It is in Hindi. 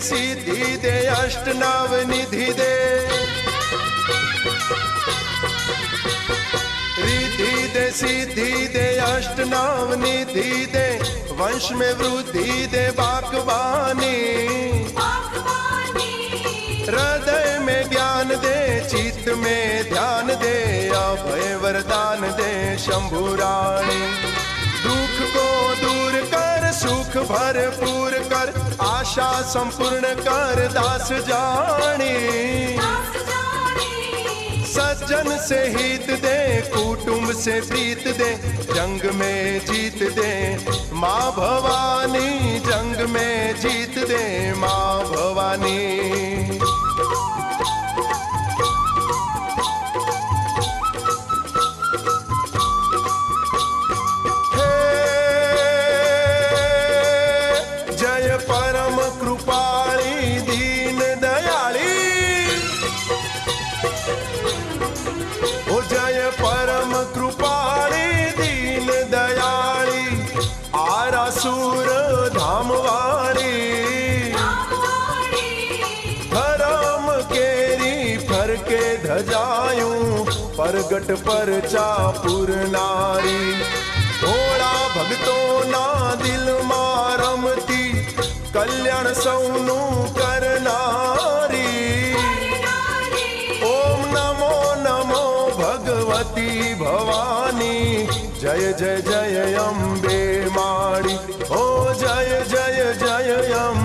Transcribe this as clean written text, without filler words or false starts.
सिद्धि दे अष्ट नव निधि दे रिद्धि दे सिद्धि दे अष्ट नव निधि दे वंश में वृद्धि दे बागवानी हृदय में ज्ञान दे चित्त में ध्यान दे अभय वरदान दे शंभु रानी दुख को दूर कर सुख भरपूर कर आशा संपूर्ण कर दास जानी सज्जन से हित दे कुटुंब से प्रीत दे जंग में जीत दे माँ भवानी जंग में जीत दे माँ भवानी परगट पर चापुर नारी थोड़ा भक्तों ना दिल मारमती कल्याण सौनु करनारी ओम नमो नमो भगवती भवानी जय जय जय अम्बे माड़ी ओ जय जय जय अम्बे